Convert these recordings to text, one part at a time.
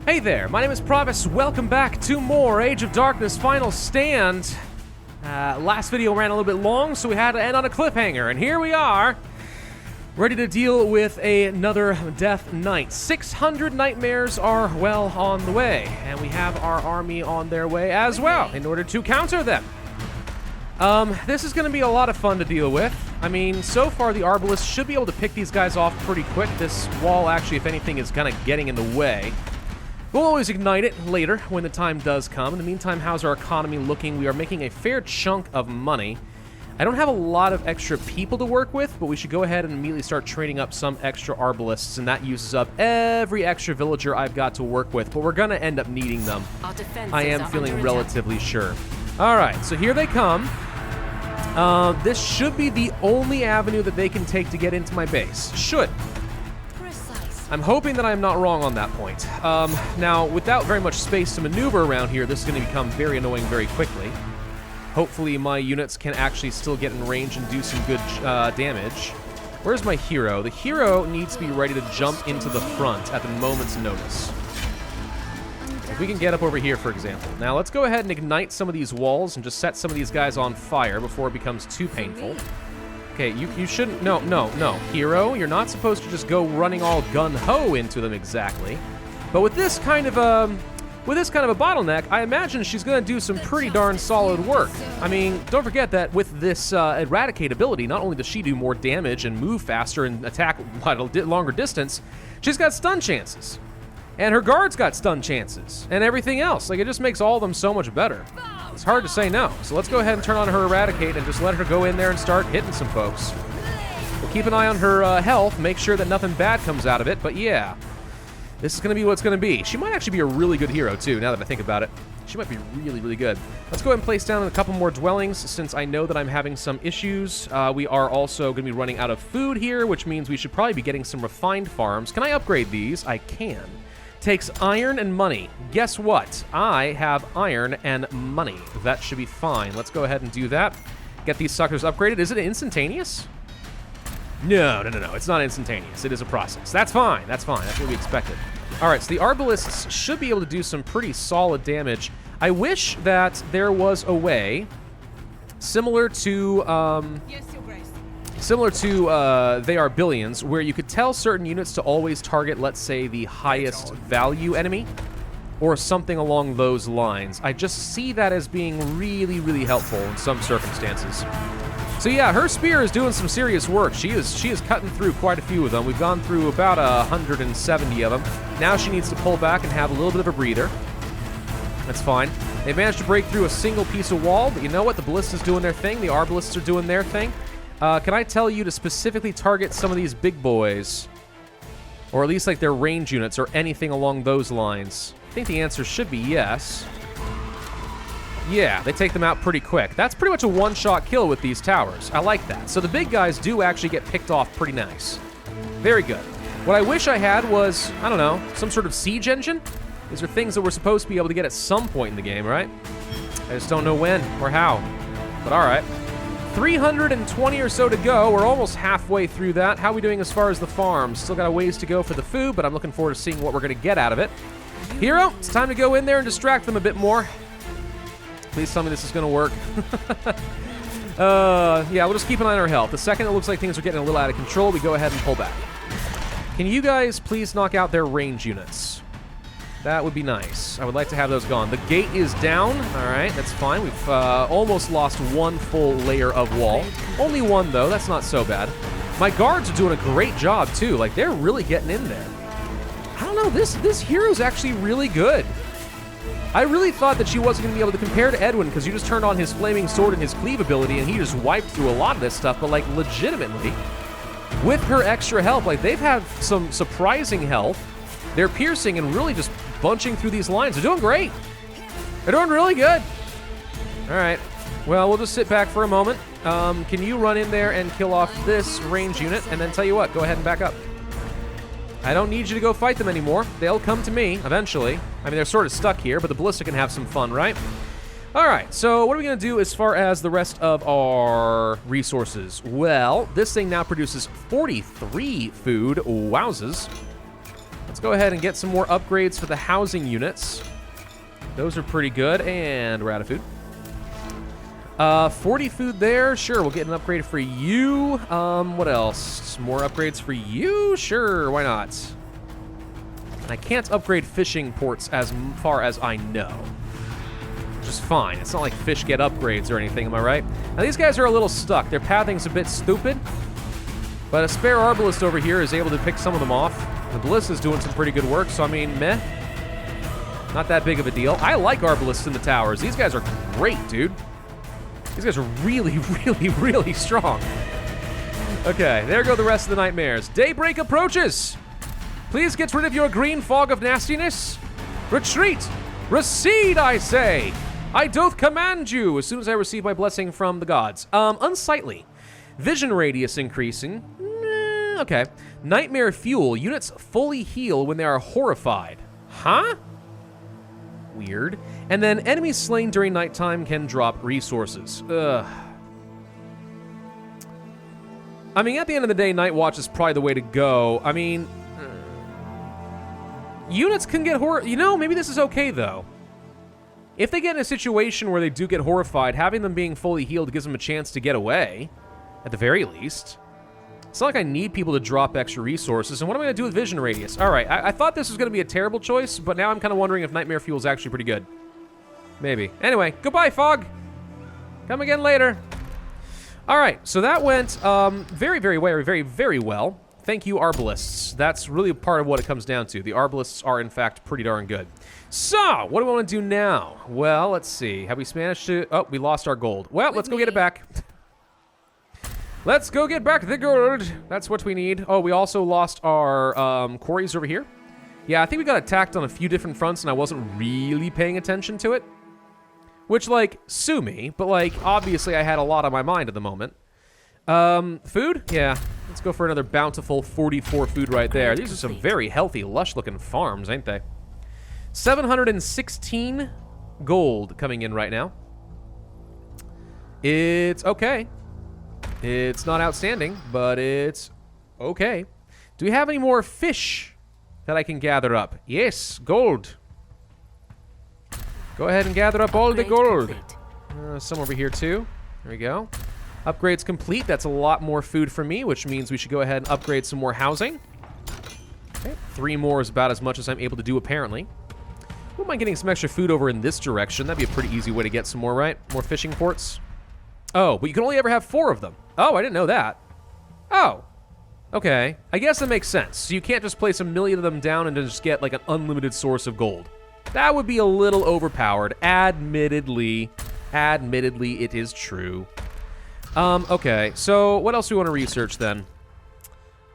Hey there, my name is Pravus. Welcome back to more Age of Darkness Final Stand. Last video ran a little bit long, so we had to end on a cliffhanger, and here we are, ready to deal with another death night. 600 nightmares are well on the way, and we have our army on their way as well in order to counter them. This is going to be a lot of fun to deal with. I mean, so far the Arbalists should be able to pick these guys off pretty quick. This wall actually, if anything, is kind of getting in the way. We'll always ignite it later when the time does come. In the meantime, how's our economy looking? We are making a fair chunk of money. I don't have a lot of extra people to work with, but we should go ahead and immediately start training up some extra Arbalists, and that uses up every extra villager I've got to work with, but we're going to end up needing them. I am feeling relatively sure. All right, so here they come. This should be the only avenue that they can take to get into my base. Should. I'm hoping that I'm not wrong on that point. Now, without very much space to maneuver around here, this is going to become very annoying very quickly. Hopefully my units can actually still get in range and do some good damage. Where's my hero? The hero needs to be ready to jump into the front at the moment's notice. If we can get up over here, for example. Now, let's go ahead and ignite some of these walls and just set some of these guys on fire before it becomes too painful. Okay, you shouldn't... No. Hero, you're not supposed to just go running all gun-ho into them exactly. But with this kind of a bottleneck, I imagine she's going to do some pretty darn solid work. I mean, don't forget that with this Eradicate ability, not only does she do more damage and move faster and attack at a longer distance, she's got stun chances. And her guards got stun chances, and everything else. Like, it just makes all of them so much better. It's hard to say no. So let's go ahead and turn on her Eradicate and just let her go in there and start hitting some folks. We'll keep an eye on her health, make sure that nothing bad comes out of it, but yeah. This is going to be what's going to be. She might actually be a really good hero, too, now that I think about it. She might be really, really good. Let's go ahead and place down a couple more dwellings, since I know that I'm having some issues. We are also going to be running out of food here, which means we should probably be getting some refined farms. Can I upgrade these? I can. Takes iron and money. Guess what? I have iron and money. That should be fine. Let's go ahead and do that. Get these suckers upgraded. Is it instantaneous? No. It's not instantaneous. It is a process. That's fine. That's fine. That's what we expected. All right, so the Arbalists should be able to do some pretty solid damage. I wish that there was a way similar to... They Are Billions, where you could tell certain units to always target, let's say, the highest value enemy, or something along those lines. I just see that as being really, really helpful in some circumstances. So yeah, her spear is doing some serious work. She is cutting through quite a few of them. We've gone through about 170 of them. Now she needs to pull back and have a little bit of a breather. That's fine. They managed to break through a single piece of wall, but you know what? The Ballista's doing their thing. The Arbalists are doing their thing. Can I tell you to specifically target some of these big boys? Or at least like their range units or anything along those lines? I think the answer should be yes. Yeah, they take them out pretty quick. That's pretty much a one-shot kill with these towers. I like that. So the big guys do actually get picked off pretty nice. Very good. What I wish I had was, I don't know, some sort of siege engine? These are things that we're supposed to be able to get at some point in the game, right? I just don't know when or how. But all right. 320 or so to go. We're almost halfway through that. How are we doing as far as the farms? Still got a ways to go for the food, but I'm looking forward to seeing what we're going to get out of it. Hero, it's time to go in there and distract them a bit more. Please tell me this is going to work. Yeah, we'll just keep an eye on our health. The second it looks like things are getting a little out of control, we go ahead and pull back. Can you guys please knock out their range units? That would be nice. I would like to have those gone. The gate is down. All right, that's fine. We've almost lost one full layer of wall. Only one, though. That's not so bad. My guards are doing a great job, too. Like, they're really getting in there. I don't know. This hero's actually really good. I really thought that she wasn't going to be able to compare to Edwin because you just turned on his flaming sword and his cleave ability, and he just wiped through a lot of this stuff. But, like, legitimately, with her extra health, like, they've had some surprising health. They're piercing and really just bunching through these lines. They're doing great. They're doing really good. All right. Well, we'll just sit back for a moment. Can you run in there and kill off this range unit? And then tell you what, go ahead and back up. I don't need you to go fight them anymore. They'll come to me eventually. I mean, they're sort of stuck here, but the Ballista can have some fun, right? All right, so what are we going to do as far as the rest of our resources? Well, this thing now produces 43 food. Wowzers. Let's go ahead and get some more upgrades for the housing units. Those are pretty good, and we're out of food. 40 food there. Sure, we'll get an upgrade for you. What else? More upgrades for you? Sure, why not? And I can't upgrade fishing ports as far as I know. Which is fine. It's not like fish get upgrades or anything, am I right? Now, these guys are a little stuck. Their pathing's a bit stupid. But a spare arbalist over here is able to pick some of them off. The ballista's doing some pretty good work, so I mean, meh. Not that big of a deal. I like arbalists in the towers. These guys are great, dude. These guys are really, really, really strong. Okay, there go the rest of the nightmares. Daybreak approaches. Please get rid of your green fog of nastiness. Retreat. Recede, I say. I doth command you as soon as I receive my blessing from the gods. Unsightly. Vision radius increasing. Okay. Nightmare fuel. Units fully heal when they are horrified. Huh? Weird. And then enemies slain during nighttime can drop resources. Ugh. I mean, at the end of the day, Night Watch is probably the way to go. I mean, units can get You know, maybe this is okay, though. If they get in a situation where they do get horrified, having them being fully healed gives them a chance to get away, at the very least. It's not like I need people to drop extra resources. And what am I going to do with vision radius? All right, I thought this was going to be a terrible choice, but now I'm kind of wondering if Nightmare Fuel is actually pretty good. Maybe. Anyway, goodbye, Fog. Come again later. All right, so that went very, very, very, very, very well. Thank you, Arbalists. That's really part of what it comes down to. The Arbalists are, in fact, pretty darn good. So, what do we want to do now? Well, let's see. Have we managed to... Oh, we lost our gold. Well, let's go get it back. Let's go get back the gold. That's what we need. Oh, we also lost our quarries over here. Yeah, I think we got attacked on a few different fronts, and I wasn't really paying attention to it. Which, like, sue me, but, like, obviously I had a lot on my mind at the moment. Food? Yeah. Let's go for another bountiful 44 food right there. These are some very healthy, lush-looking farms, ain't they? 716 gold coming in right now. It's okay. It's not outstanding, but it's okay. Do we have any more fish that I can gather up? Yes, gold. Go ahead and gather up all the gold. Some over here, too. There we go. Upgrades complete. That's a lot more food for me, which means we should go ahead and upgrade some more housing. Okay, 3 more is about as much as I'm able to do, apparently. Wouldn't mind getting some extra food over in this direction. That'd be a pretty easy way to get some more, right? More fishing ports. Oh, but you can only ever have 4 of them. Oh, I didn't know that. Oh. Okay. I guess that makes sense. So you can't just place a million of them down and just get, like, an unlimited source of gold. That would be a little overpowered. Admittedly, it is true. Okay. So what else do we want to research, then?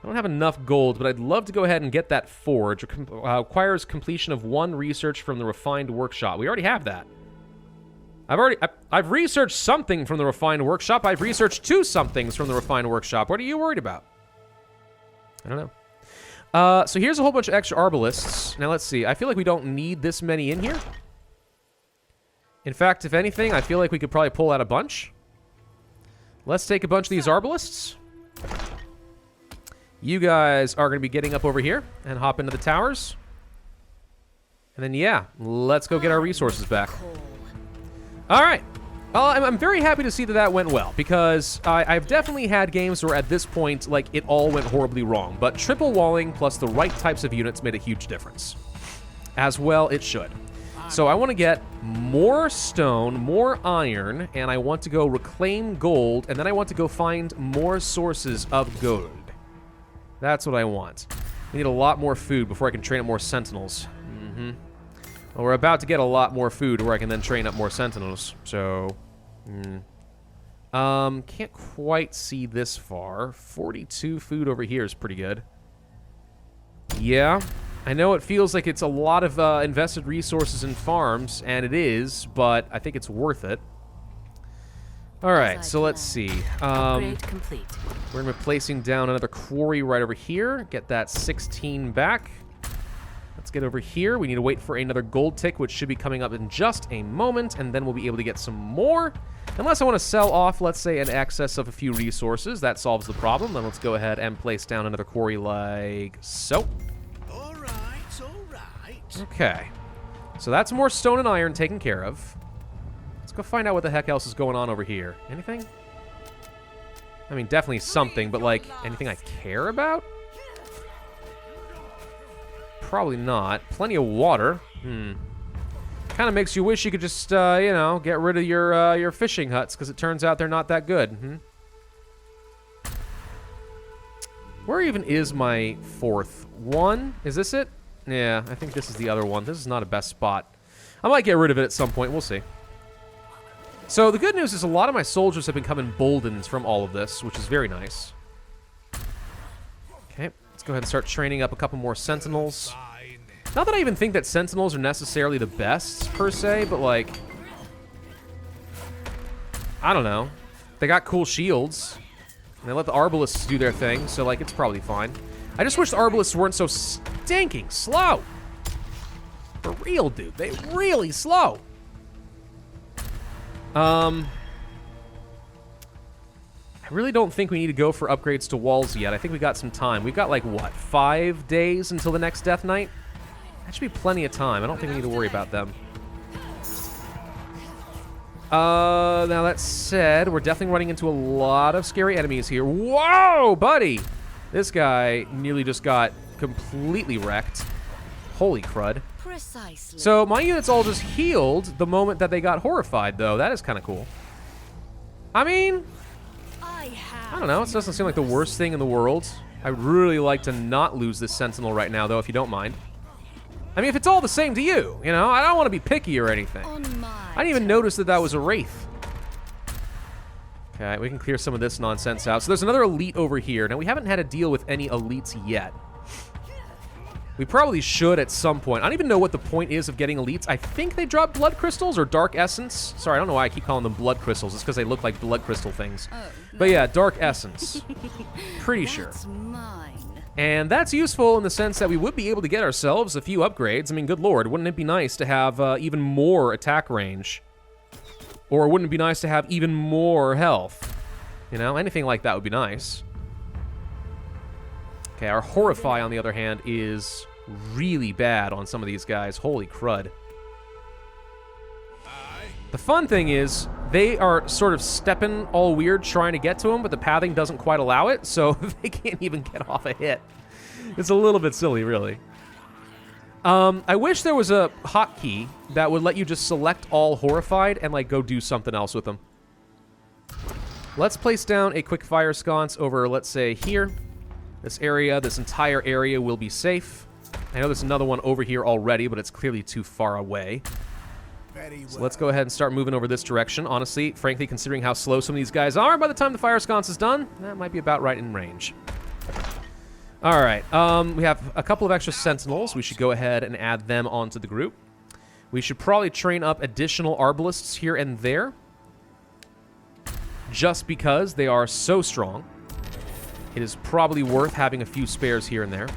I don't have enough gold, but I'd love to go ahead and get that forge. It requires completion of 1 research from the refined workshop. We already have that. I've researched something from the refined workshop. I've researched 2 somethings from the refined workshop. What are you worried about? I don't know. So here's a whole bunch of extra arbalists. Now let's see. I feel like we don't need this many in here. In fact, if anything, I feel like we could probably pull out a bunch. Let's take a bunch of these arbalists. You guys are going to be getting up over here and hop into the towers. And then, yeah, let's go get our resources back. All right. Well, I'm very happy to see that that went well, because I've definitely had games where at this point, like, it all went horribly wrong. But triple walling plus the right types of units made a huge difference. As well, it should. So I want to get more stone, more iron, and I want to go reclaim gold, and then I want to go find more sources of gold. That's what I want. I need a lot more food before I can train up more sentinels. Well, we're about to get a lot more food where I can then train up more sentinels, so... can't quite see this far. 42 food over here is pretty good. Yeah, I know it feels like it's a lot of invested resources in farms, and it is, but I think it's worth it. Alright, so let's see. We're going to be placing down another quarry right over here. Get that 16 back. Let's get over here. We need to wait for another gold tick, which should be coming up in just a moment, and then we'll be able to get some more. Unless I want to sell off, let's say, an excess of a few resources. That solves the problem. Then let's go ahead and place down another quarry like so. All right. Okay. So that's more stone and iron taken care of. Let's go find out what the heck else is going on over here. Anything? I mean, definitely something, but like, anything I care about? Probably not. Plenty of water. Kind of makes you wish you could just, you know, get rid of your fishing huts, because it turns out they're not that good. Where even is my fourth one? Is this it? Yeah, I think this is the other one. This is not a best spot. I might get rid of it at some point. We'll see. So the good news is a lot of my soldiers have become emboldened from all of this, which is very nice. Okay, let's go ahead and start training up a couple more sentinels. Not that I even think that sentinels are necessarily the best, per se, but like, I don't know. They got cool shields. And they let the arbalists do their thing, so like, it's probably fine. I just wish the arbalists weren't so stinking slow. For real, dude. They really slow. I really don't think we need to go for upgrades to walls yet. I think we got some time. We've got like, what, 5 days until the next Death Knight? That should be plenty of time. I don't think we need to worry about them. Now that said, we're definitely running into a lot of scary enemies here. Whoa, buddy! This guy nearly just got completely wrecked. Holy crud. Precisely. So my units all just healed the moment that they got horrified, though. That is kind of cool. I mean, I don't know. It doesn't seem like the worst thing in the world. I'd really like to not lose this sentinel right now, though, if you don't mind. I mean, if it's all the same to you, you know? I don't want to be picky or anything. I didn't even notice that that was a wraith. Okay, we can clear some of this nonsense out. So there's another elite over here. Now, we haven't had to deal with any elites yet. We probably should at some point. I don't even know what the point is of getting elites. I think they drop blood crystals or dark essence. Sorry, I don't know why I keep calling them blood crystals. It's because they look like blood crystal things. But yeah, dark essence. Pretty sure. And that's useful in the sense that we would be able to get ourselves a few upgrades. I mean, good lord, wouldn't it be nice to have even more attack range? Or wouldn't it be nice to have even more health? You know, anything like that would be nice. Okay, our Horrify, on the other hand, is really bad on some of these guys. Holy crud. The fun thing is, they are sort of stepping all weird trying to get to him, but the pathing doesn't quite allow it, so they can't even get off a hit. It's a little bit silly, really. I wish there was a hotkey that would let you just select all Horrified and, like, go do something else with them. Let's place down a quick fire sconce over, let's say, here. This area, this entire area will be safe. I know there's another one over here already, but it's clearly too far away. So let's go ahead and start moving over this direction. Honestly, frankly, considering how slow some of these guys are, by the time the fire sconce is done, that might be about right in range. All right, we have a couple of extra sentinels. We should go ahead and add them onto the group. We should probably train up additional arbalists here and there, just because they are so strong. It is probably worth having a few spares here and there.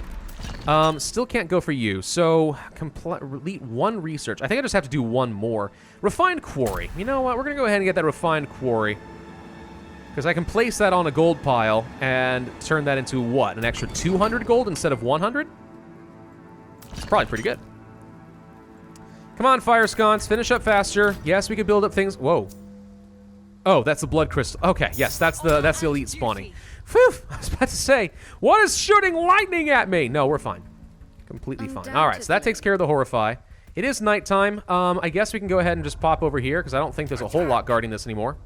Still can't go for you, so complete one research. I think I just have to do one more. Refined Quarry. You know what? We're going to go ahead and get that Refined Quarry. Because I can place that on a gold pile and turn that into, what, an extra 200 gold instead of 100? It's probably pretty good. Come on, Fire Sconce. Finish up faster. Yes, we can build up things. Whoa. Oh, that's the blood crystal. Okay, yes, that's the elite spawning. Phew, I was about to say, what is shooting lightning at me? No, we're fine. Completely fine. All right, so that takes care of the Horrify. It is nighttime. I guess we can go ahead and just pop over here, because I don't think there's a whole lot guarding this anymore.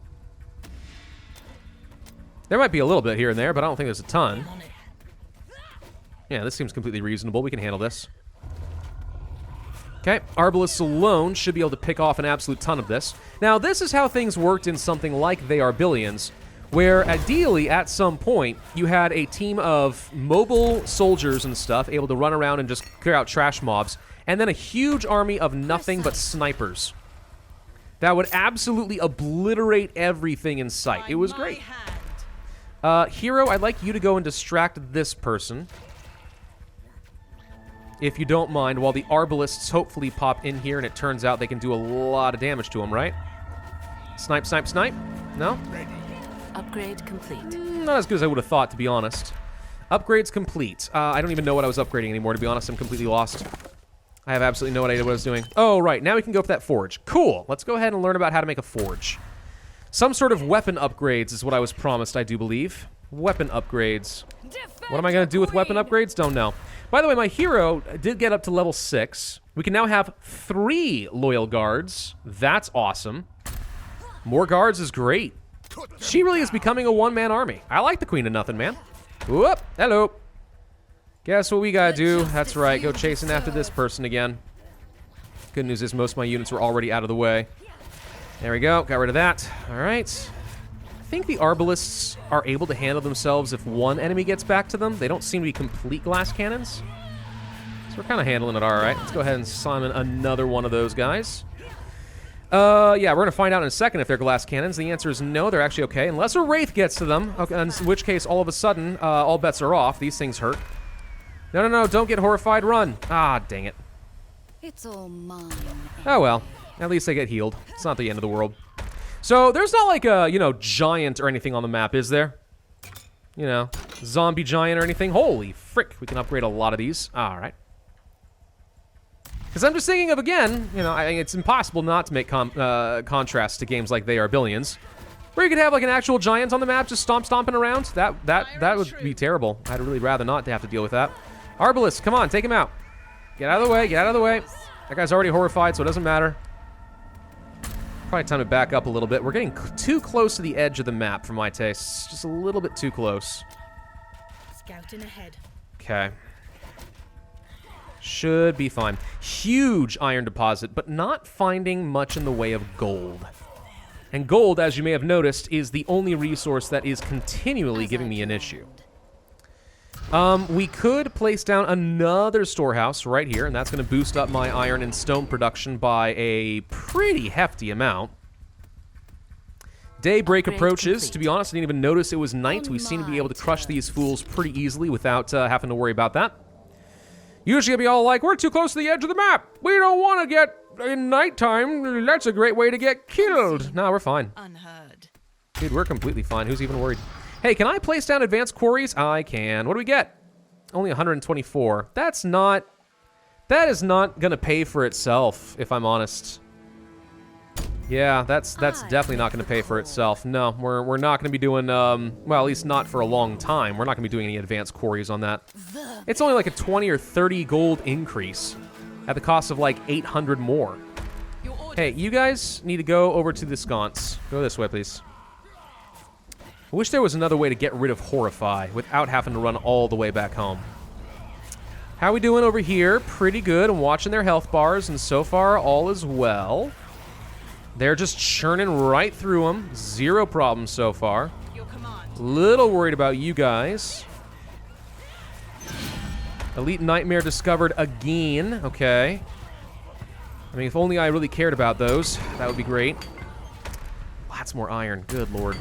There might be a little bit here and there, but I don't think there's a ton. Yeah, this seems completely reasonable. We can handle this. Okay, Arbalists alone should be able to pick off an absolute ton of this. Now, this is how things worked in something like They Are Billions, where ideally, at some point, you had a team of mobile soldiers and stuff able to run around and just clear out trash mobs, and then a huge army of nothing but snipers that would absolutely obliterate everything in sight. It was great. Hero, I'd like you to go and distract this person, if you don't mind, while the Arbalists hopefully pop in here and it turns out they can do a lot of damage to them, right? Snipe, snipe, snipe? No? Upgrade complete. Not as good as I would have thought, to be honest. Upgrade's complete. I don't even know what I was upgrading anymore, to be honest. I'm completely lost. I have absolutely no idea what I was doing. Oh, right. Now we can go for that forge. Cool. Let's go ahead and learn about how to make a forge. Some sort of weapon upgrades is what I was promised, I do believe. Weapon upgrades. What am I going to do with weapon upgrades? Don't know. By the way, my hero did get up to level 6. We can now have 3 loyal guards. That's awesome. More guards is great. She really is becoming a one-man army. I like the Queen of Nothing, man. Whoop. Hello. Guess what we gotta do? That's right, go chasing after this person again. Good news is most of my units were already out of the way. There we go, got rid of that. All right. I think the Arbalists are able to handle themselves if one enemy gets back to them. They don't seem to be complete glass cannons. So we're kind of handling it all right. Let's go ahead and summon another one of those guys. Yeah, we're going to find out in a second if they're glass cannons. The answer is no, they're actually okay. Unless a Wraith gets to them, okay, in which case, all of a sudden, all bets are off. These things hurt. No, no, no, don't get horrified, run. Ah, dang it. It's all mine. Oh, well. At least they get healed. It's not the end of the world. So, there's not like a, giant or anything on the map, is there? Zombie giant or anything? Holy frick, we can upgrade a lot of these. All right. Because I'm just thinking of, again, it's impossible not to make contrast to games like They Are Billions, where you could have like an actual giant on the map just stomping around. That would be terrible. I'd really rather not to have to deal with that. Arbalist, come on, take him out. Get out of the way, get out of the way. That guy's already horrified, so it doesn't matter. Probably time to back up a little bit. We're getting too close to the edge of the map for my tastes. Just a little bit too close. Scouting ahead. Okay. Should be fine. Huge iron deposit, but not finding much in the way of gold. And gold, as you may have noticed, is the only resource that is continually giving me an issue. We could place down another storehouse right here, and that's going to boost up my iron and stone production by a pretty hefty amount. Daybreak approaches. To be honest, I didn't even notice it was night. We seem to be able to crush these fools pretty easily without having to worry about that. Usually be all like, we're too close to the edge of the map. We don't want to get in nighttime. That's a great way to get killed. No, we're fine. Unheard. Dude, we're completely fine. Who's even worried? Hey, can I place down advanced quarries? I can. What do we get? Only 124. That is not going to pay for itself, if I'm honest. Yeah, that's definitely not going to pay for itself. No, we're not going to be doing, well, at least not for a long time. We're not going to be doing any advanced quarries on that. It's only like a 20 or 30 gold increase at the cost of like 800 more. Hey, you guys need to go over to the sconce. Go this way, please. I wish there was another way to get rid of Horrify without having to run all the way back home. How we doing over here? Pretty good. I'm watching their health bars, and so far, all is well. They're just churning right through them. Zero problems so far. Little worried about you guys. Elite Nightmare discovered again. Okay. I mean, if only I really cared about those, that would be great. Lots more iron. Good lord.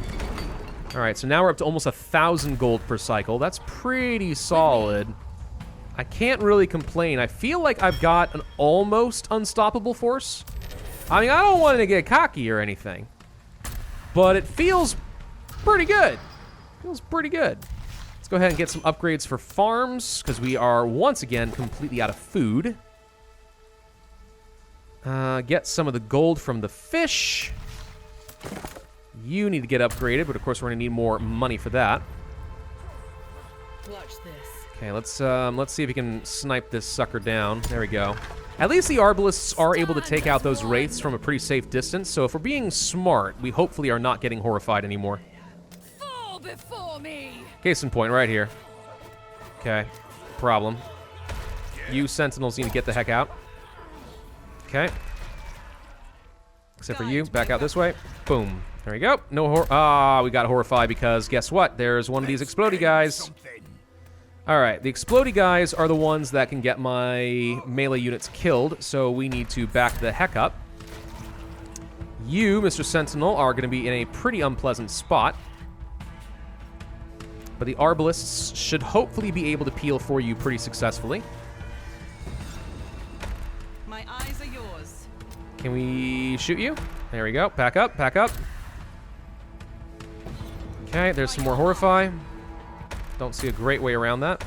All right, so now we're up to almost 1,000 gold per cycle. That's pretty solid. I can't really complain. I feel like I've got an almost unstoppable force. I mean, I don't want to get cocky or anything, but it feels pretty good. Feels pretty good. Let's go ahead and get some upgrades for farms, because we are once again completely out of food. Get some of the gold from the fish. You need to get upgraded, but of course we're gonna need more money for that. Watch this. Okay, let's see if we can snipe this sucker down. There we go. At least the Arbalists are able to take out those Wraiths from a pretty safe distance, so if we're being smart, we hopefully are not getting horrified anymore. Fall before me. Case in point, right here. Okay, problem. You Sentinels need to get the heck out. Okay. Except for you, back out this way. Boom. There we go. No we got horrified because guess what? There's one of these explodey guys. All right, the explodey guys are the ones that can get my melee units killed, so we need to back the heck up. You, Mr. Sentinel, are going to be in a pretty unpleasant spot. But the Arbalists should hopefully be able to peel for you pretty successfully. My eyes are yours. Can we shoot you? There we go. Back up, back up. Okay, there's some more Horrify. Don't see a great way around that.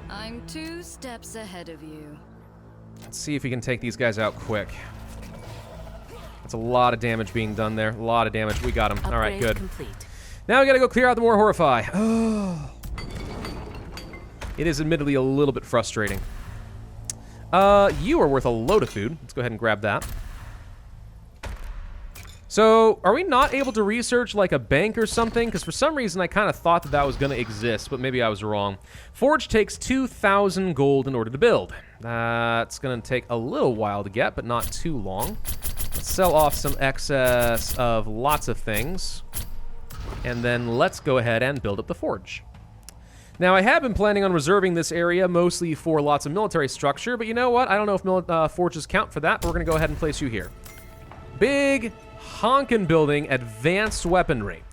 I'm 2 steps ahead of you. Let's see if we can take these guys out quick. That's a lot of damage being done there. A lot of damage. We got him. All right, good. Complete. Now we gotta go clear out the more Horrify. Oh. It is admittedly a little bit frustrating. You are worth a load of food. Let's go ahead and grab that. So, are we not able to research like a bank or something? Because for some reason I kind of thought that that was going to exist, but maybe I was wrong. Forge takes 2,000 gold in order to build. It's going to take a little while to get, but not too long. Let's sell off some excess of lots of things. And then let's go ahead and build up the forge. Now, I have been planning on reserving this area mostly for lots of military structure, but you know what? I don't know if forges count for that, but we're going to go ahead and place you here. Big honkin' building, advanced weaponry.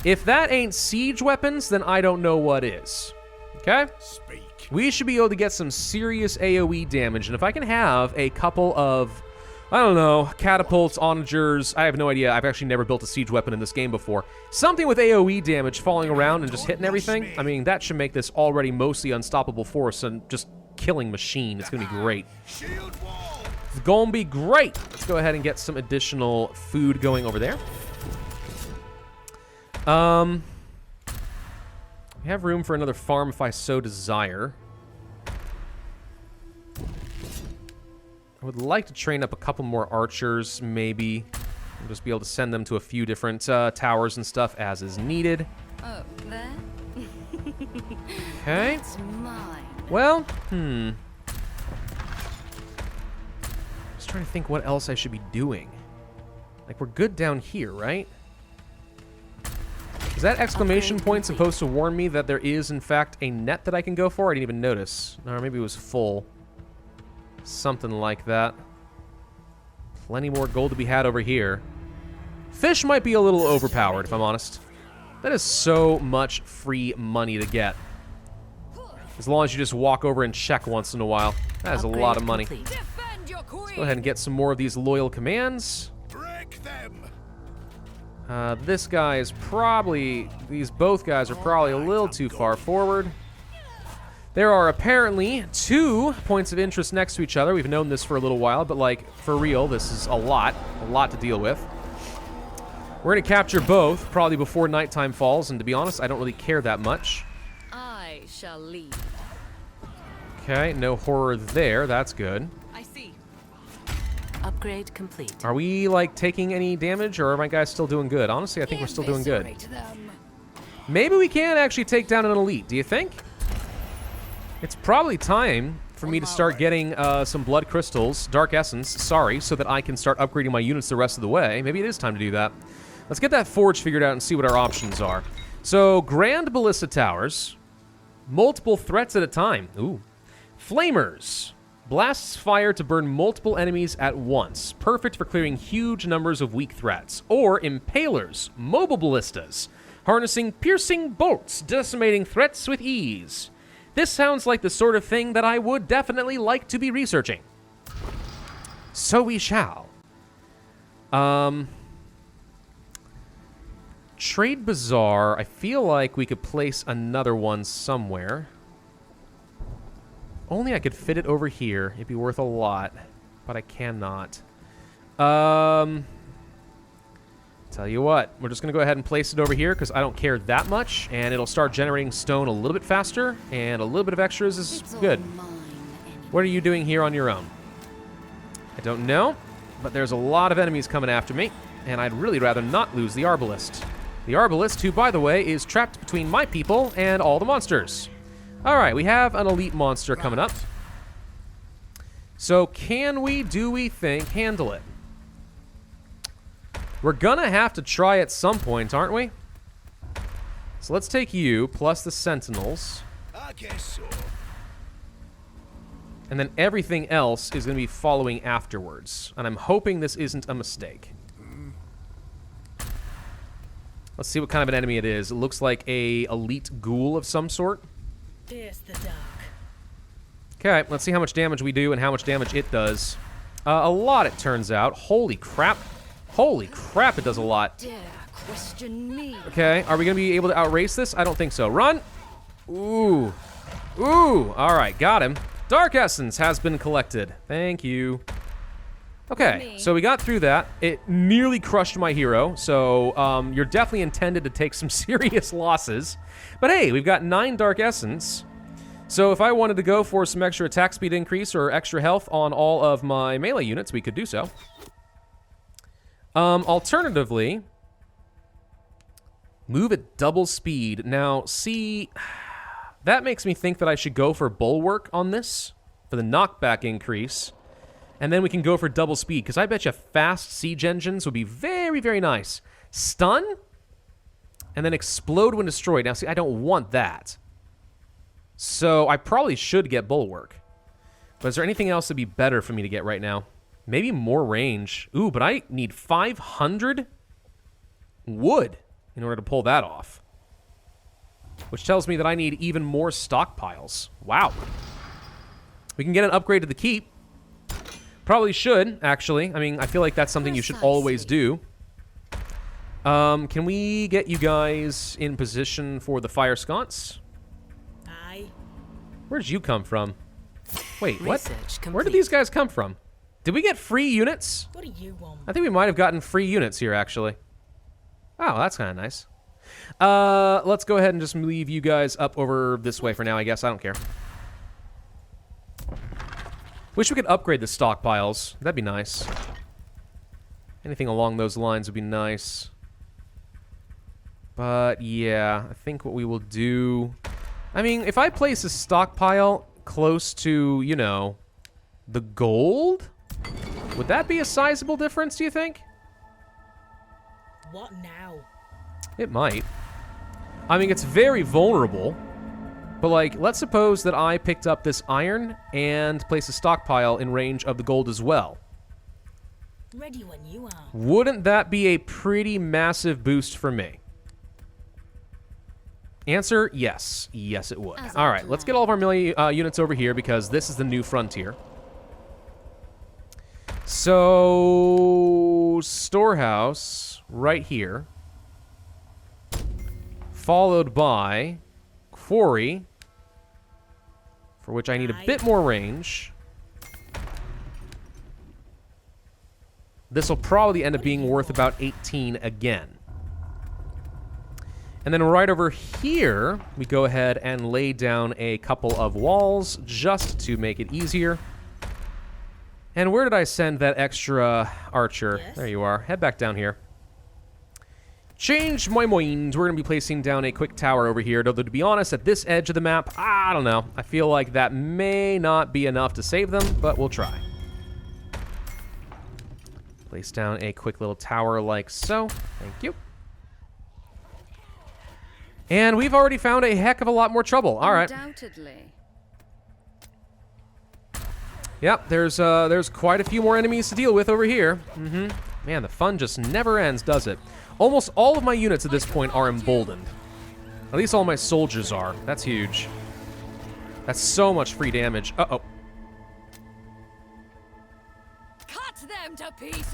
If that ain't siege weapons, then I don't know what is. Okay? Speak. We should be able to get some serious AoE damage, and if I can have a couple of, I don't know, catapults, onagers, I have no idea. I've actually never built a siege weapon in this game before. Something with AoE damage falling around and just hitting everything. I mean, that should make this already mostly unstoppable force and just killing machine. It's going to be great. Shield wall. It's going to be great. Let's go ahead and get some additional food going over there. We have room for another farm if I so desire. I would like to train up a couple more archers, maybe. I'll just be able to send them to a few different towers and stuff as is needed. Oh, there? Okay. It's mine. Well, Just trying to think what else I should be doing. Like, we're good down here, right? Is that exclamation point supposed to warn me that there is, in fact, a net that I can go for? I didn't even notice. Or maybe it was full. Something like that. Plenty more gold to be had over here. Fish might be a little overpowered, if I'm honest. That is so much free money to get. As long as you just walk over and check once in a while. That is a lot of money. Defend your queen. Go ahead and get some more of these loyal commands. Break them. This guy is probably... both guys are probably a little too far forward. There are apparently 2 points of interest next to each other. We've known this for a little while, but like, for real, this is a lot to deal with. We're going to capture both, probably before nighttime falls, and to be honest, I don't really care that much. I shall lead. Okay, no horror there. That's good. I see. Upgrade complete. Are we, like, taking any damage, or are my guys still doing good? Honestly, I think we're still doing good. Eviscerate them. Maybe we can actually take down an elite. Do you think? It's probably time for me to start getting some blood crystals, dark essence, sorry, so that I can start upgrading my units the rest of the way. Maybe it is time to do that. Let's get that forge figured out and see what our options are. So, Grand Ballista Towers. Multiple threats at a time. Ooh. Flamers. Blasts fire to burn multiple enemies at once. Perfect for clearing huge numbers of weak threats. Or Impalers. Mobile ballistas. Harnessing piercing bolts, decimating threats with ease. This sounds like the sort of thing that I would definitely like to be researching. So we shall. Trade Bazaar, I feel like we could place another one somewhere. Only I could fit it over here. It'd be worth a lot, but I cannot. Tell you what, we're just going to go ahead and place it over here because I don't care that much, and it'll start generating stone a little bit faster, and a little bit of extras is It's good. all mine anyway. What are you doing here on your own? I don't know, but there's a lot of enemies coming after me, and I'd really rather not lose the Arbalist. The Arbalist, who, by the way, is trapped between my people and all the monsters. All right, we have an elite monster coming up. So can we, do we think, handle it? We're gonna have to try at some point, aren't we? So let's take you, plus the Sentinels. I guess so. And then everything else is gonna be following afterwards. And I'm hoping this isn't a mistake. Let's see what kind of an enemy it is. It looks like a elite ghoul of some sort. Pierce the dark. Okay, let's see how much damage we do and how much damage it does. A lot, it turns out. Holy crap. Holy crap, it does a lot. Dare question me. Okay, are we going to be able to outrace this? I don't think so. Run! Ooh. Ooh, all right, got him. Dark Essence has been collected. Thank you. Okay, so we got through that. It nearly crushed my hero, so you're definitely intended to take some serious losses. But hey, we've got 9 Dark Essence. So if I wanted to go for some extra attack speed increase or extra health on all of my melee units, we could do so. Alternatively, move at double speed. Now, see, that makes me think that I should go for Bulwark on this for the knockback increase. And then we can go for double speed, because I bet you fast siege engines would be very, very nice. Stun, and then explode when destroyed. Now, see, I don't want that. So I probably should get Bulwark. But is there anything else that'd be better for me to get right now? Maybe more range. Ooh, but I need 500 wood in order to pull that off. Which tells me that I need even more stockpiles. Wow. We can get an upgrade to the keep. Probably should, actually. I mean, I feel like that's something you should always do. Can we get you guys in position for the fire sconce? Aye. Where did you come from? Wait, what? Research Where did complete. these guys come from? Did we get free units? What do you want? I think we might have gotten free units here, actually. Oh, that's kind of nice. Let's go ahead and just leave you guys up over this way for now, I guess. I don't care. Wish we could upgrade the stockpiles. That'd be nice. Anything along those lines would be nice. But, yeah, I think what we will do... I mean, if I place a stockpile close to, you know, the gold, would that be a sizable difference, do you think? What now? It might. I mean, it's very vulnerable. But, like, let's suppose that I picked up this iron and placed a stockpile in range of the gold as well. Ready when you are. Wouldn't that be a pretty massive boost for me? Answer, yes. Yes, it would. All right, let's get all of our melee units over here because this is the new frontier. So, storehouse right here. Followed by quarry, for which I need a bit more range. This will probably end up being worth about 18 again. And then right over here, we go ahead and lay down a couple of walls just to make it easier. And where did I send that extra archer? Yes? There you are. Head back down here. Change my mind. We're going to be placing down a quick tower over here. Though, to be honest, at this edge of the map, I don't know. I feel like that may not be enough to save them, but we'll try. Place down a quick little tower like so. Thank you. And we've already found a heck of a lot more trouble. All right. Undoubtedly. Yep, there's quite a few more enemies to deal with over here. Man, the fun just never ends, does it? Almost all of my units at this point are emboldened. At least all my soldiers are. That's huge. That's so much free damage. Uh-oh. Cut them to pieces.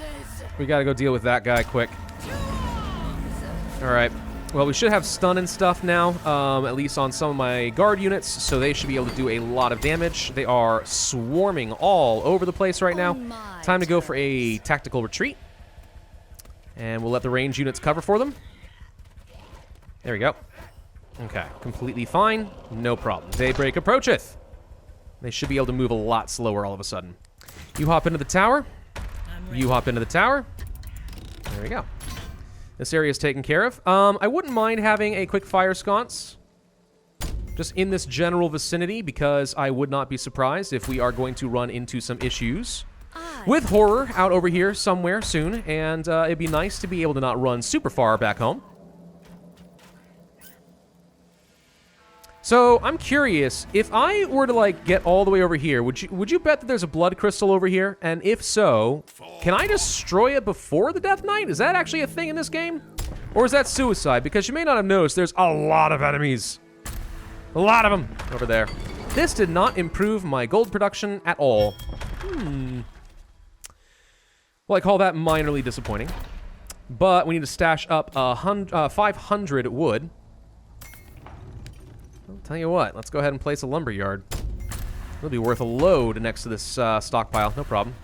We gotta go deal with that guy quick. All right. Well, we should have stun and stuff now, at least on some of my guard units, so they should be able to do a lot of damage. They are swarming all over the place right now. Time to go for a tactical retreat. And we'll let the range units cover for them. There we go. Okay, completely fine. No problem. Daybreak approacheth. They should be able to move a lot slower all of a sudden. You hop into the tower. You hop into the tower. There we go. This area is taken care of. I wouldn't mind having a quick fire sconce just in this general vicinity, because I would not be surprised if we are going to run into some issues with horror out over here somewhere soon, and it'd be nice to be able to not run super far back home. So I'm curious, if I were to like get all the way over here, would you bet that there's a blood crystal over here? And if so, can I destroy it before the Death Knight? Is that actually a thing in this game? Or is that suicide? Because you may not have noticed, there's a lot of enemies. A lot of them over there. This did not improve my gold production at all. Well, I call that minorly disappointing. But we need to stash up 500 wood. Tell you what, let's go ahead and place a lumber yard. It'll be worth a load next to this stockpile. No problem.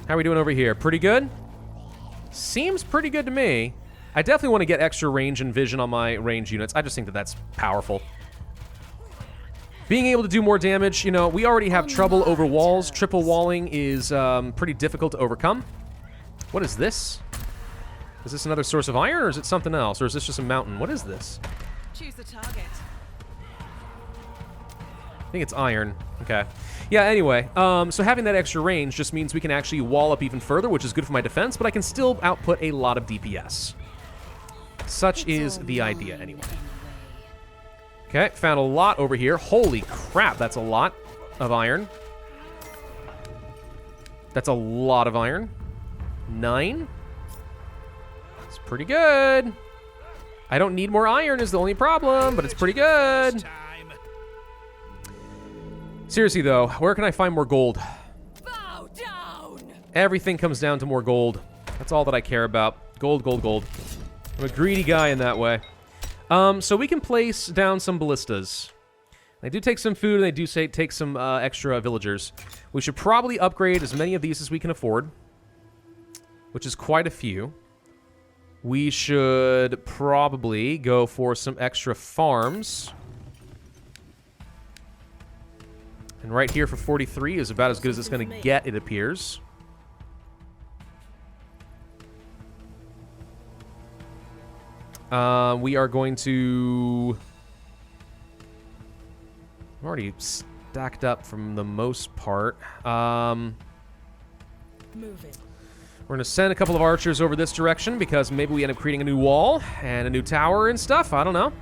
How are we doing over here? Pretty good? Seems pretty good to me. I definitely want to get extra range and vision on my range units. I just think that that's powerful. Being able to do more damage, you know, we already have trouble over walls. Triple walling is pretty difficult to overcome. What is this? Is this another source of iron, or is it something else? Or is this just a mountain? What is this? Choose the target. I think it's iron. Okay. Yeah, anyway, so having that extra range just means we can actually wall up even further, which is good for my defense, but I can still output a lot of DPS. Such is the idea, anyway. Okay, found a lot over here. Holy crap, that's a lot of iron. That's a lot of iron. 9. It's pretty good. I don't need more iron is the only problem, but it's pretty good. Seriously, though, where can I find more gold? Bow down. Everything comes down to more gold. That's all that I care about. Gold, gold, gold. I'm a greedy guy in that way. So we can place down some ballistas. They do take some food, and they do take some extra villagers. We should probably upgrade as many of these as we can afford, which is quite a few. We should probably go for some extra farms. And right here for 43 is about as good as it's going to get, it appears. We are going to... I'm already stacked up from the most part. Move it. We're going to send a couple of archers over this direction because maybe we end up creating a new wall and a new tower and stuff. I don't know.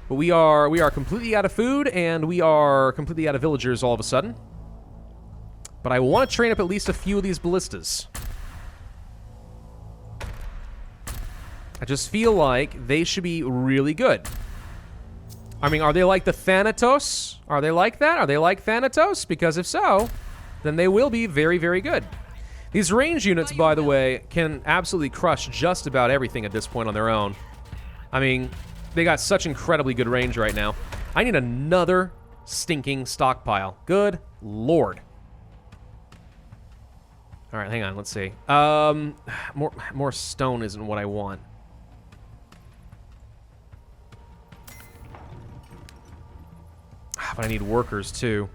But we are completely out of food, and we are completely out of villagers all of a sudden. But I want to train up at least a few of these ballistas. I just feel like they should be really good. I mean, are they like the Thanatos? Are they like that? Are they like Thanatos? Because if so, then they will be very, very good. These range units, by the way, can absolutely crush just about everything at this point on their own. I mean, they got such incredibly good range right now. I need another stinking stockpile. Good Lord. All right, hang on. Let's see. More stone isn't what I want. But I need workers, too.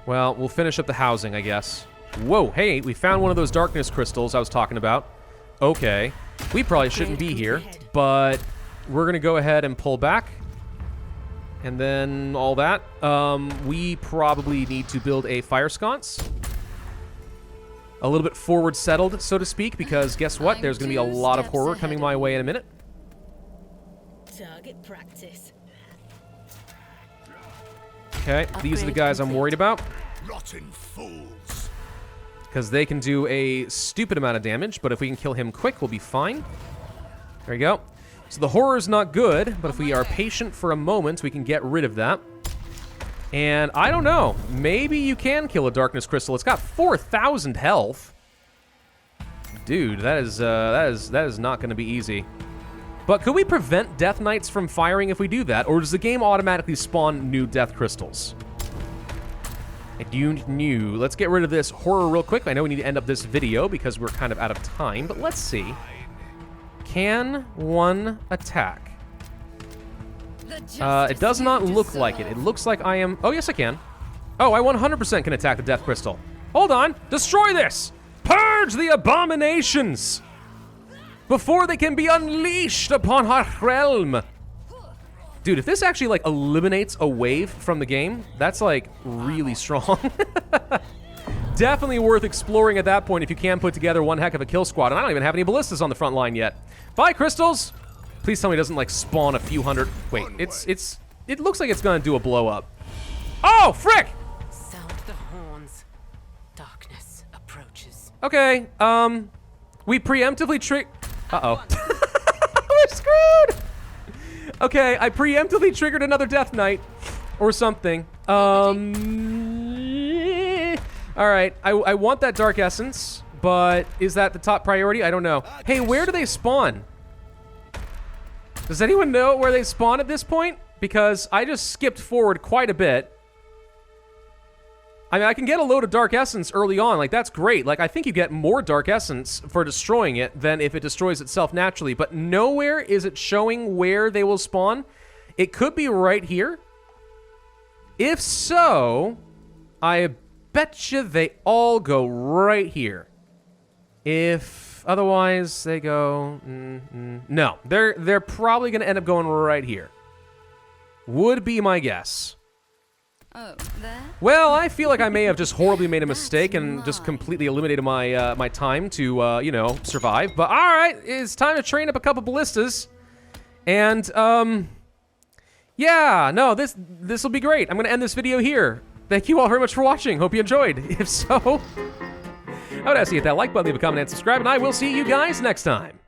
Well, we'll finish up the housing, I guess. Whoa, hey, we found one of those darkness crystals I was talking about. Okay. We probably shouldn't be here, but we're going to go ahead and pull back. And then all that. We probably need to build a fire sconce. A little bit forward settled, so to speak, because guess what? There's going to be a lot of horror coming my way in a minute. Target practice. Okay, these are the guys I'm worried about. Rotten fools. Because they can do a stupid amount of damage, but if we can kill him quick, we'll be fine. There you go. So the horror's not good, but if we are patient for a moment, we can get rid of that. And I don't know. Maybe you can kill a darkness crystal. It's got 4,000 health. Dude, that is not going to be easy. But could we prevent Death Knights from firing if we do that, or does the game automatically spawn new Death Crystals? I don't know. Let's get rid of this horror real quick. I know we need to end up this video because we're kind of out of time, but let's see. Can one attack? It does not look like it. It looks like I am... Oh, yes, I can. Oh, I 100% can attack the Death Crystal. Hold on. Destroy this! Purge the abominations! Before they can be unleashed upon our realm. Dude, if this actually, like, eliminates a wave from the game, that's, like, really strong. Definitely worth exploring at that point if you can put together one heck of a kill squad. And I don't even have any ballistas on the front line yet. Bye, crystals! Please tell me it doesn't, like, spawn a few hundred... Wait, it looks like it's gonna do a blow-up. Oh, frick! Sound the horns. Darkness approaches. Okay, we preemptively Uh-oh. We're screwed! Okay, I preemptively triggered another Death Knight. Or something. Alright, I want that Dark Essence, but is that the top priority? I don't know. Hey, where do they spawn? Does anyone know where they spawn at this point? Because I just skipped forward quite a bit. I mean, I can get a load of Dark Essence early on. Like, that's great. Like, I think you get more Dark Essence for destroying it than if it destroys itself naturally. But nowhere is it showing where they will spawn. It could be right here. If so, I bet you they all go right here. If otherwise they go... no, they're probably going to end up going right here. Would be my guess. Oh, there? Well, I feel like I may have just horribly made a mistake and just completely eliminated my my time to, you know, survive. But all right, it's time to train up a couple ballistas. And, yeah, no, this will be great. I'm going to end this video here. Thank you all very much for watching. Hope you enjoyed. If so, I would ask you to hit that like button, leave a comment, and subscribe, and I will see you guys next time.